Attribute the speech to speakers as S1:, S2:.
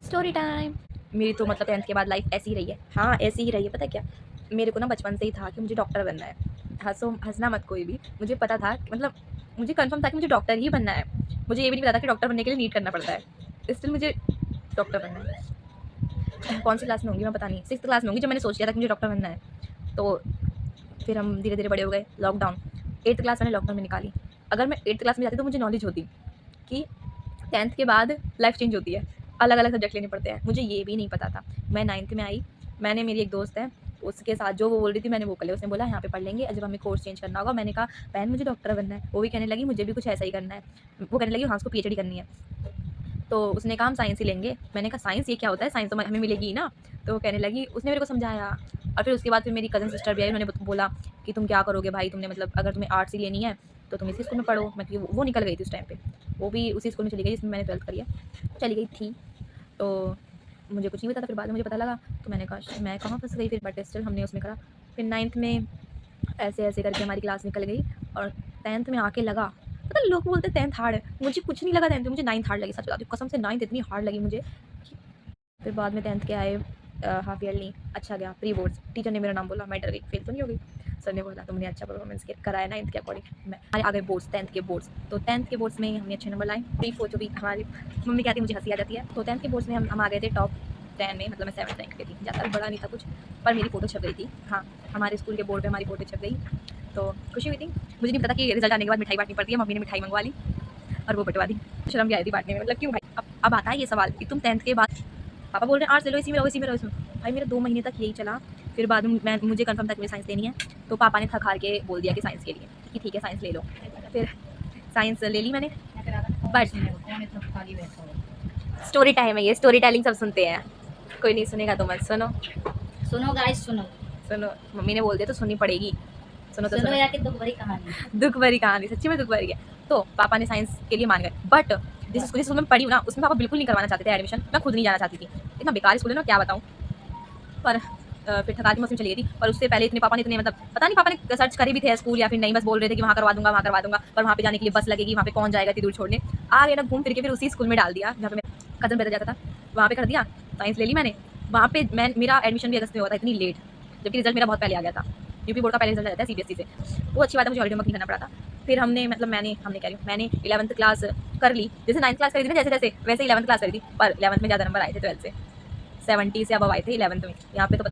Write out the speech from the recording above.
S1: Story time. मेरी तो मतलब 10th के बाद लाइफ ऐसी ही रही है। हाँ, ऐसी ही रही है। पता है क्या, मेरे को ना बचपन से ही था कि मुझे डॉक्टर बनना है। हँसो, हँसना मत कोई भी। मुझे पता था कि मतलब मुझे कन्फर्म था कि मुझे डॉक्टर ही बनना है। मुझे ये भी नहीं पता था कि डॉक्टर बनने के लिए नीट करना पड़ता है। स्टिल मुझे डॉक्टर बनना है। कौन सी क्लास में होंगी मैं पता नहीं, 6th क्लास में होंगी जब मैंने सोच लिया था कि मुझे डॉक्टर बनना है। तो फिर हम धीरे धीरे बड़े हो गए। लॉकडाउन, 8th क्लास मैंने लॉकडाउन में निकाली। अगर मैं 8th क्लास में जाती तो मुझे नॉलेज होती कि 10th के बाद लाइफ चेंज होती है, अलग अलग सब्जेक्ट लेने पड़ते हैं। मुझे ये भी नहीं पता था। मैं 9th में आई, मैंने, मेरी एक दोस्त है, उसके साथ जो वो बोल रही थी मैंने वो कर लिया। उसने बोला यहाँ पे पढ़ लेंगे, जब हमें कोर्स चेंज करना होगा। मैंने कहा बहन मुझे डॉक्टर बनना है। वो भी कहने लगी मुझे भी कुछ ऐसा ही करना है। वो कहने लगी हाँ उसको पीएचडी करनी है। तो उसने कहा हम साइंस ही लेंगे। मैंने कहा साइंस ये क्या होता है, साइंस तो हमें मिलेगी ही ना। तो वो कहने लगी, उसने मेरे को समझाया। और फिर उसके बाद फिर मेरी कज़न सिस्टर भी आई, उन्होंने बोला कि तुम क्या करोगे भाई, तुमने मतलब अगर तुम्हें आर्ट्स ही लेनी है तो तुम इसी स्कूल में पढ़ो। मैं वो निकल गई थी उस टाइम पे, वो भी उसी स्कूल में चली गई जिसमें मैंने 12th करी है, चली गई थी। तो मुझे कुछ नहीं पता था, फिर बाद में मुझे पता लगा तो मैंने कहा मैं कहाँ फंस गई फिर, बट स्टिल हमने उसमें करा। फिर 9th में ऐसे ऐसे करके हमारी क्लास निकल गई। और 10th में आके लगा, पता लोग बोलते 10th हार्ड है, मुझे कुछ नहीं लगा 10th में, मुझे 9th हार्ड लगी। सच बताती हूँ कसम से, 9th इतनी हार्ड लगी मुझे। फिर बाद में 10th के आए, हाफ ईयरली अच्छा गया। प्री बोर्ड्स, टीचर ने मेरा नाम बोला, मैं डर गई फेल तो नहीं हो गई। सर ने बोला तुमने अच्छा परफॉर्मेंस कराया 9th के अकॉर्डिंग। मैं आ गए बोर्ड्स, 10th के बोर्ड्स। तो 10th के बोर्ड्स में हमने अच्छे नंबर लाए। 3-4 जो भी हमारी मम्मी कहती मुझे हंसी आ जाती है। तो 10th के बोर्ड्स में हम आ गए थे टॉप 10 में, मतलब मैं 7th रैंक पे थी। ज़्यादा बड़ा नहीं था कुछ, पर मेरी फ़ोटो छप गई थी। हाँ, हमारे स्कूल के बोर्ड पे हमारी फ़ोटो छप गई, तो खुशी हुई थी। मुझे नहीं पता कि रिजल्ट आने के बाद मिठाई बांटनी पड़ती है। मम्मी ने मिठाई मंगवा ली और वो बंटवा दी। शर्म भी आई थी बांटने में, मतलब क्यों भाई। अब आता है ये सवाल कि तुम 10th के बाद, पापा बोल रहे हैं आर्ट्स ले लो, इसी में रहो, इसी में रहो, इसमें। भाई मेरा 2 महीने तक यही चला। फिर बाद में मुझे कंफर्म था कि मुझे साइंस लेनी है। तो पापा ने थक हार के बोल दिया कि साइंस के लिए कि ठीक है साइंस ले लो। फिर साइंस ले ली मैंने। बट स्टोरी टाइम है ये, स्टोरी टेलिंग सब सुनते हैं। कोई नहीं सुनेगा तो मत सुनो।
S2: सुनो गाइस, सुनो
S1: सुनो, मम्मी ने बोल दिया तो सुननी पड़ेगी। सुनो तो
S2: सुनो
S1: सुनो।
S2: यार कि दुख भरी कहानी।
S1: दुख भरी कहानी, सच्ची में दुख भरी है। तो पापा ने साइंस के लिए मान गए, बट जिस स्कूल में पढ़ी हूँ ना उसमें पापा बिल्कुल नहीं करवाना चाहते थे एडमिशन। मैं खुद नहीं जाना चाहती थी, इतना बेकार स्कूल है ना क्या बताऊँ। पर फिर ठका के मौसम चली गई थी। पर उससे पहले इतने पापा ने इतने मतलब पता नहीं पापा ने सर्च करे भी थे स्कूल या फिर नहीं, बस बोल रहे थे कि वहाँ करवा दूंगा वहाँ करवा दूंगा। पर वहाँ पे जाने के लिए बस लगेगी, वहाँ पे कौन जाएगा इतनी दूर छोड़ने। आ गए ना घूम फिर के, फिर उसी स्कूल में डाल दिया जहाँ पे मेरा कजन बेटा जाता था, वहाँ पे कर दिया। साइंस ले ली मैंने। वहाँ पे मेरा एडमिशन भी अगस्त में हुआ था, इतनी लेट, जबकि रिजल्ट मेरा बहुत पहले आ गया था। यूपी बोर्ड का पहले रिजल्ट आ जाता है सीबीएसई से। वो अच्छी बात है, मुझे हॉलीडे वर्क नहीं करना पड़ा था। फिर हमने मतलब हमने कह रही हूँ, मैंने 11th क्लास कर ली। जैसे 9th क्लास करी थी ना, जैसे जैसे वैसे 11th क्लास करी थी। पर 11th में ज़्यादा नंबर आए थे 12th से, 70 से अब आए थे 11th में। यहाँ पे तो